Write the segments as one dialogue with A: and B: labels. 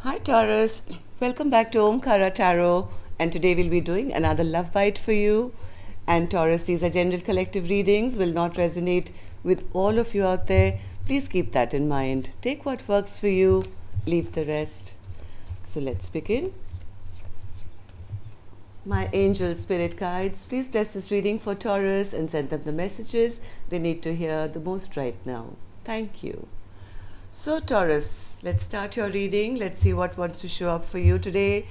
A: Hi Taurus, welcome back to Omkara Tarot, and today we'll be doing another love bite for you. And Taurus, these are general collective readings, will not resonate with all of you out there. Please keep that in mind. Take what works for you, leave the rest. So let's begin. My angel spirit guides, please bless this reading for Taurus and send them the messages they need to hear the most right now. Thank you. So Taurus, let's start your reading. Let's see what wants to show up for you today.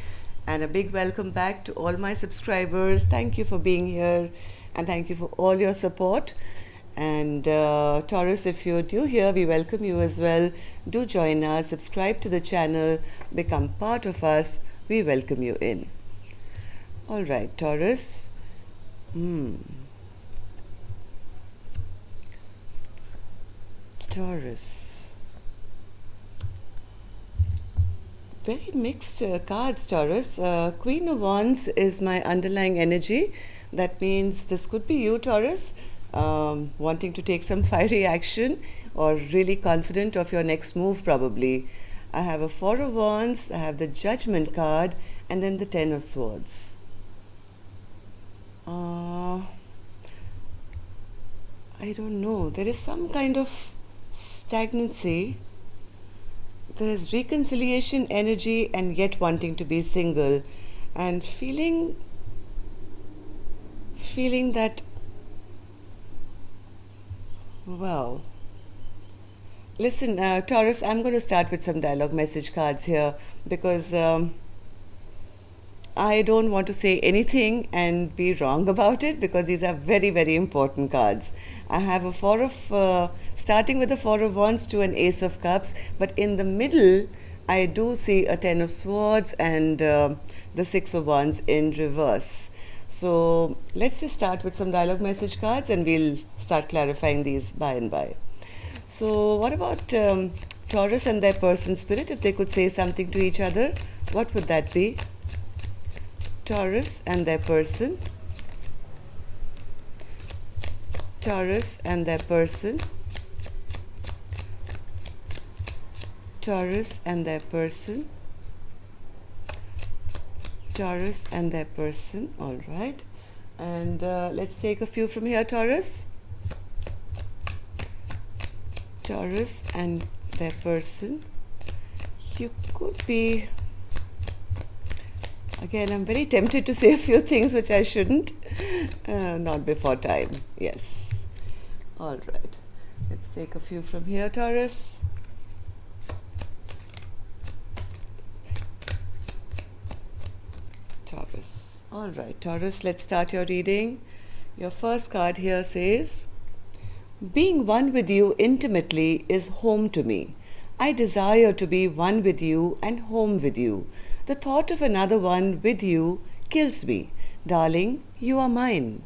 A: And a big welcome back to all my subscribers. Thank you for being here and thank you for all your support. And Taurus, if you're new here, we welcome you as well. Do join us, subscribe to the channel, become part of us. We welcome you in. All right, Taurus. Taurus. Very mixed cards, Taurus. Queen of Wands is my underlying energy. That means this could be you, Taurus, wanting to take some fiery action or really confident of your next move probably. I have a Four of Wands, I have the Judgment card, and then the Ten of Swords. I don't know. There is some kind of stagnancy. There is reconciliation energy and yet wanting to be single and feeling that, wow. Listen, Taurus, I'm going to start with some dialogue message cards here because I don't want to say anything and be wrong about it because these are very, very important cards. I have a starting with a Four of Wands to an Ace of Cups, but in the middle, I do see a Ten of Swords and the Six of Wands in reverse. So let's just start with some dialogue message cards and we'll start clarifying these by and by. So what about Taurus and their person spirit? If they could say something to each other, what would that be? Taurus and their person. Taurus and their person. Taurus and their person. Taurus and their person. All right. And let's take a few from here, Taurus. Taurus and their person. You could be... Again, I'm very tempted to say a few things which I shouldn't. Not before time. Yes. All right. Let's take a few from here, Taurus. Taurus. All right, Taurus, let's start your reading. Your first card here says, being one with you intimately is home to me. I desire to be one with you and home with you. The thought of another one with you kills me. Darling, you are mine.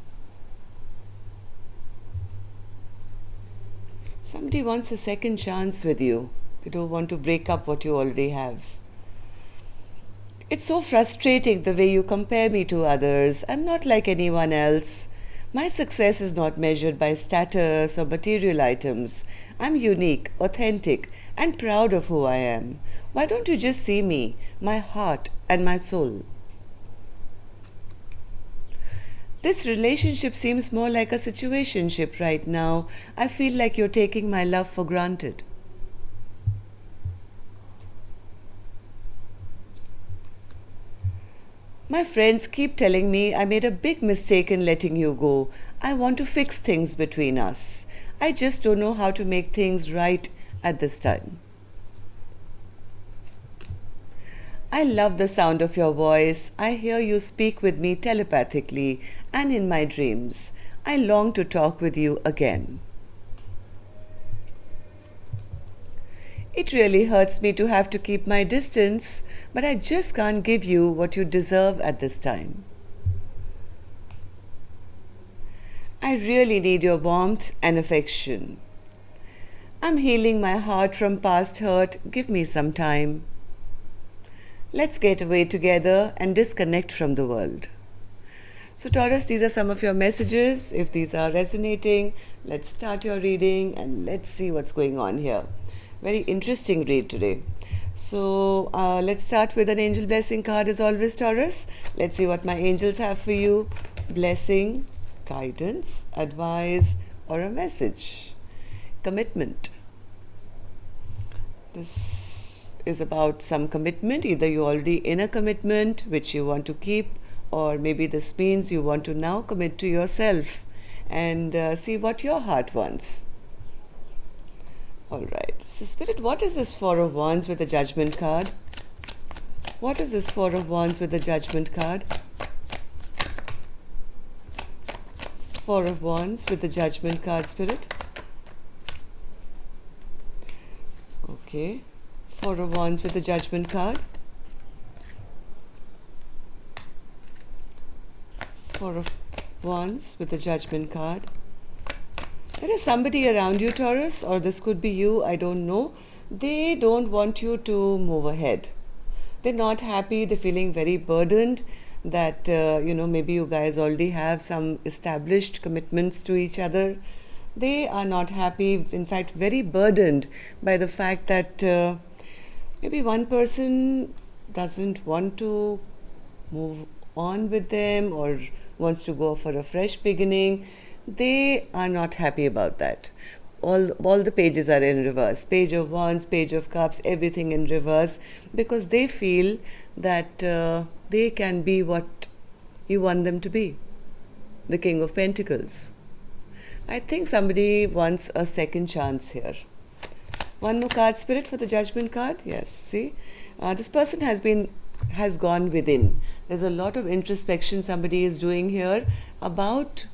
A: Somebody wants a second chance with you. They don't want to break up what you already have. It's so frustrating the way you compare me to others. I'm not like anyone else. My success is not measured by status or material items. I'm unique, authentic, and proud of who I am. Why don't you just see me, my heart, and my soul? This relationship seems more like a situationship right now. I feel like you're taking my love for granted. My friends keep telling me I made a big mistake in letting you go. I want to fix things between us. I just don't know how to make things right at this time. I love the sound of your voice. I hear you speak with me telepathically and in my dreams. I long to talk with you again. It really hurts me to have to keep my distance, but I just can't give you what you deserve at this time. I really need your warmth and affection. I'm healing my heart from past hurt. Give me some time. Let's get away together and disconnect from the world. So Taurus, these are some of your messages. If these are resonating, let's start your reading and let's see what's going on here. Very interesting read today. So let's start with an angel blessing card as always, Taurus. Let's see what my angels have for you. Blessing, guidance, advice, or a message. Commitment. This is about some commitment. Either you're already in a commitment which you want to keep, or maybe this means you want to now commit to yourself and see what your heart wants. All right. So, Spirit, what is this Four of Wands with the Judgment card? What is this Four of Wands with the Judgment card? Four of Wands with the Judgment card, Spirit. Okay. Four of Wands with the Judgment card. Four of Wands with the Judgment card. There is somebody around you, Taurus, or this could be you, I don't know. They don't want you to move ahead. They're not happy, they're feeling very burdened that, maybe you guys already have some established commitments to each other. They are not happy, in fact, very burdened by the fact that maybe one person doesn't want to move on with them or wants to go for a fresh beginning. They are not happy about that. All the pages are in reverse. Page of Wands, Page of Cups, everything in reverse, because they feel that they can be what you want them to be. The King of Pentacles. I think somebody wants a second chance here. One more card, Spirit, for the Judgment card. Yes, see? This person has gone within. There's a lot of introspection somebody is doing here about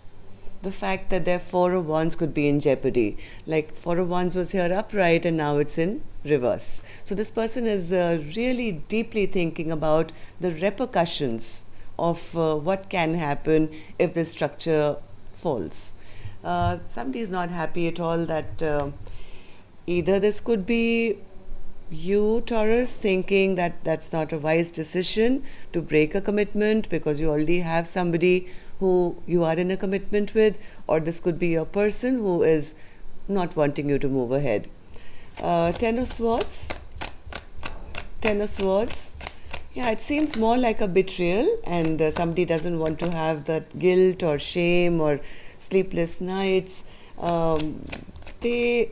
A: the fact that their Four of Wands could be in jeopardy. Like Four of Wands was here upright and now it's in reverse. So this person is really deeply thinking about the repercussions of what can happen if this structure falls. Somebody is not happy at all that either this could be you, Taurus, thinking that that's not a wise decision to break a commitment because you already have somebody who you are in a commitment with, or this could be a person who is not wanting you to move ahead. Ten of Swords. Ten of Swords. Yeah, it seems more like a betrayal, and somebody doesn't want to have that guilt or shame or sleepless nights. They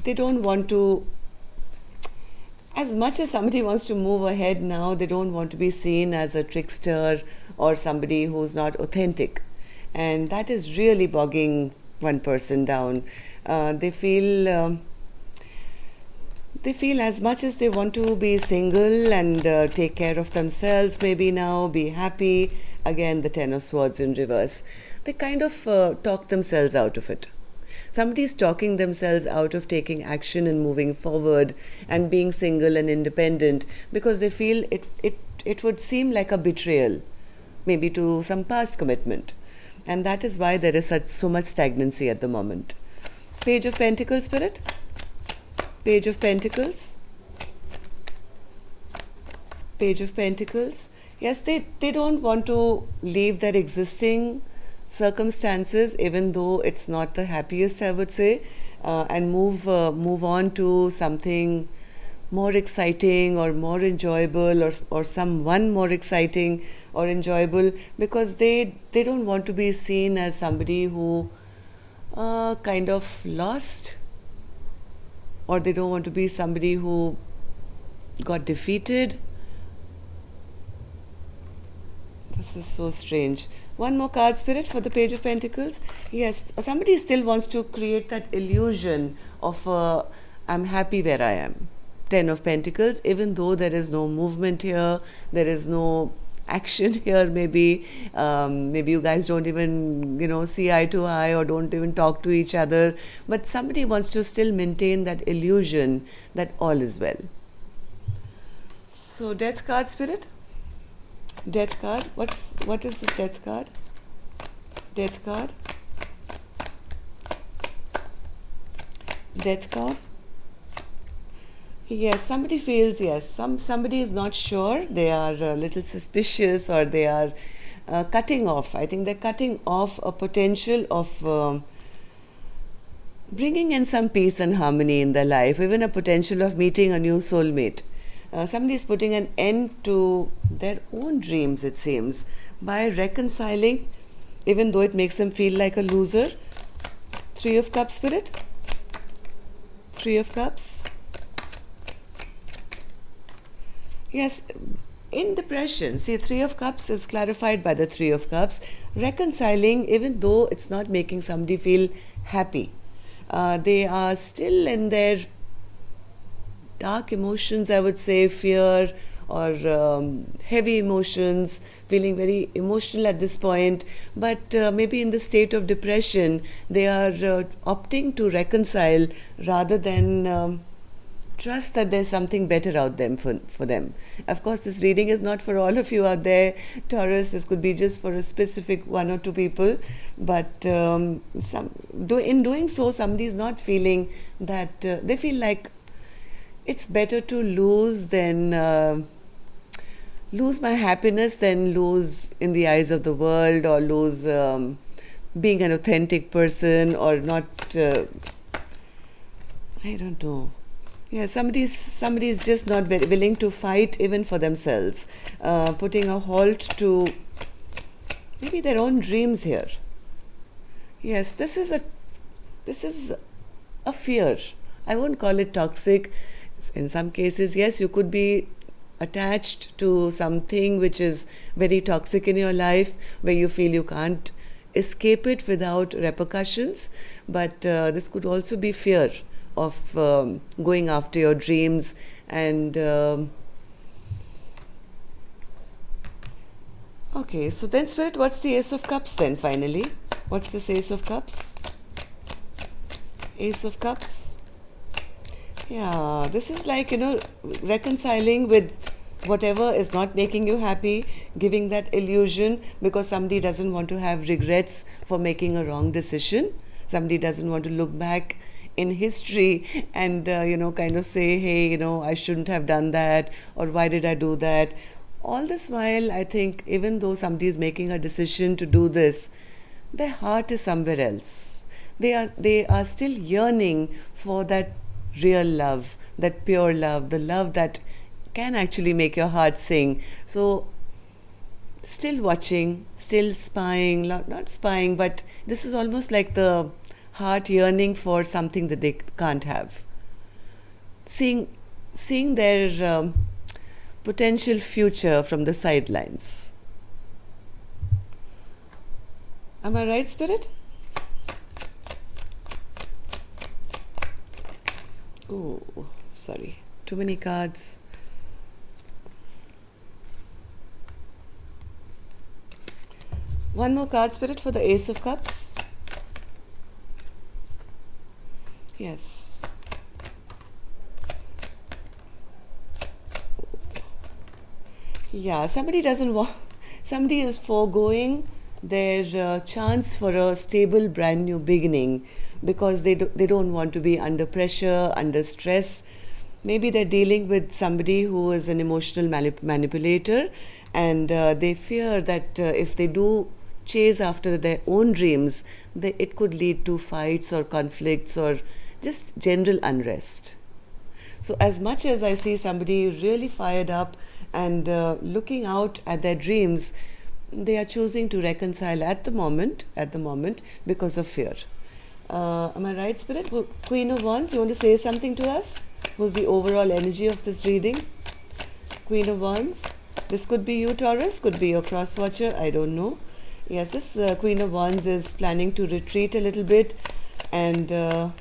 A: don't want to. As much as somebody wants to move ahead now, they don't want to be seen as a trickster or somebody who's not authentic. And that is really bogging one person down. They feel as much as they want to be single and take care of themselves, maybe now, be happy. Again, the Ten of Swords in reverse. They kind of talk themselves out of it. Somebody is talking themselves out of taking action and moving forward and being single and independent because they feel it would seem like a betrayal, maybe to some past commitment. And that is why there is so much stagnancy at the moment. Page of Pentacles, Spirit. Page of Pentacles. Page of Pentacles. Yes, they don't want to leave their existing circumstances, even though it's not the happiest, I would say, and move on to something more exciting or more enjoyable or someone more exciting or enjoyable, because they don't want to be seen as somebody who kind of lost, or they don't want to be somebody who got defeated. This is so strange. One more card, Spirit, for the Page of Pentacles. Yes, somebody still wants to create that illusion of I'm happy where I am. Ten of Pentacles, even though there is no movement here, there is no action here, maybe you guys don't even see eye to eye or don't even talk to each other, but somebody wants to still maintain that illusion that all is well. So Death card, Spirit. Death card. What is this Death card? Death card. Death card. Yes, somebody feels, somebody is not sure. They are a little suspicious, or they are cutting off. I think they're cutting off a potential of bringing in some peace and harmony in their life, even a potential of meeting a new soulmate. Somebody is putting an end to their own dreams, it seems, by reconciling, even though it makes them feel like a loser. Three of Cups, Spirit. Three of Cups. Yes, in depression, see, Three of Cups is clarified by the Three of Cups. Reconciling, even though it's not making somebody feel happy. They are still in their dark emotions, I would say, fear or heavy emotions, feeling very emotional at this point, but maybe in the state of depression, they are opting to reconcile rather than trust that there's something better out there for them. Of course, this reading is not for all of you out there, Taurus. This could be just for a specific one or two people. But in doing so, somebody is not feeling that they feel like it's better to lose my happiness than lose in the eyes of the world, or lose being an authentic person, or not. I don't know. Yeah, somebody is just not very willing to fight even for themselves, putting a halt to maybe their own dreams here. Yes, this is a fear. I won't call it toxic. In some cases, yes, you could be attached to something which is very toxic in your life, where you feel you can't escape it without repercussions. But this could also be fear of going after your dreams. And okay, so then, Spirit, what's the Ace of Cups then finally? What's this Ace of Cups? Ace of Cups. Yeah, this is like, reconciling with whatever is not making you happy, giving that illusion, because somebody doesn't want to have regrets for making a wrong decision. Somebody doesn't want to look back in history and, kind of say, hey, I shouldn't have done that, or why did I do that? All this while, I think, even though somebody is making a decision to do this, their heart is somewhere else. They are still yearning for that real love, that pure love, the love that can actually make your heart sing. So still watching, still spying, not spying, but this is almost like the heart yearning for something that they can't have. Seeing their potential future from the sidelines. Am I right, Spirit? Oh, sorry. Too many cards. One more card, Spirit, for the Ace of Cups. Yes. Yeah, somebody is foregoing their chance for a stable, brand new beginning, because they don't want to be under pressure, under stress. Maybe they're dealing with somebody who is an emotional manipulator, and they fear that if they do chase after their own dreams, it could lead to fights or conflicts or just general unrest. So as much as I see somebody really fired up and looking out at their dreams, they are choosing to reconcile at the moment because of fear. Am I right, Spirit? Queen of Wands, you want to say something to us? What's the overall energy of this reading? Queen of Wands. This could be you, Taurus, could be your cross watcher, I don't know. Yes, this Queen of Wands is planning to retreat a little bit and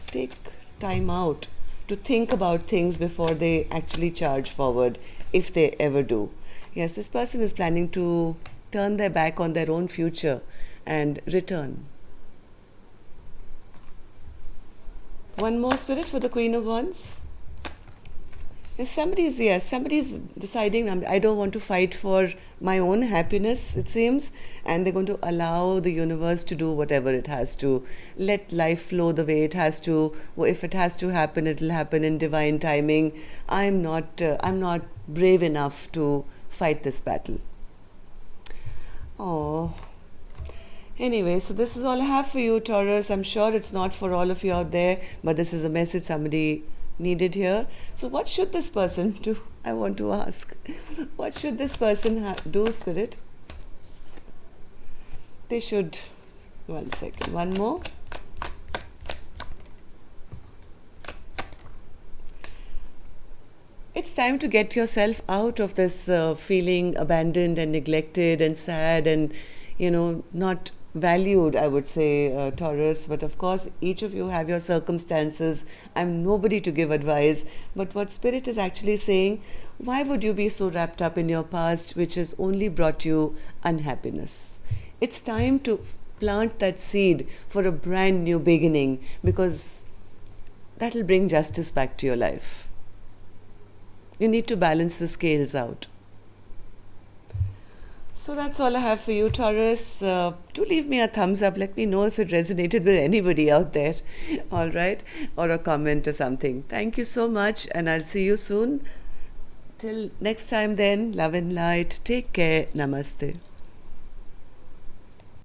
A: take time out to think about things before they actually charge forward, if they ever do. Yes, this person is planning to turn their back on their own future and return. One more, Spirit, for the Queen of Wands. Somebody's deciding, I don't want to fight for my own happiness, it seems, and they're going to allow the universe to do whatever it has to. Let life flow the way it has to. If it has to happen, it'll happen in divine timing. I'm not brave enough to fight this battle. Oh. Anyway, so this is all I have for you, Taurus. I'm sure it's not for all of you out there, but this is a message somebody needed here. So what should this person do? I want to ask, what should this person do, Spirit? They should, one second, one more. It's time to get yourself out of this feeling abandoned and neglected and sad and, not valued, I would say, Taurus. But of course, each of you have your circumstances. I'm nobody to give advice. But what Spirit is actually saying, why would you be so wrapped up in your past, which has only brought you unhappiness? It's time to plant that seed for a brand new beginning, because that'll bring justice back to your life. You need to balance the scales out. So that's all I have for you, Taurus. Do leave me a thumbs up. Let me know if it resonated with anybody out there. All right? Or a comment or something. Thank you so much, and I'll see you soon. Till next time then, love and light. Take care. Namaste.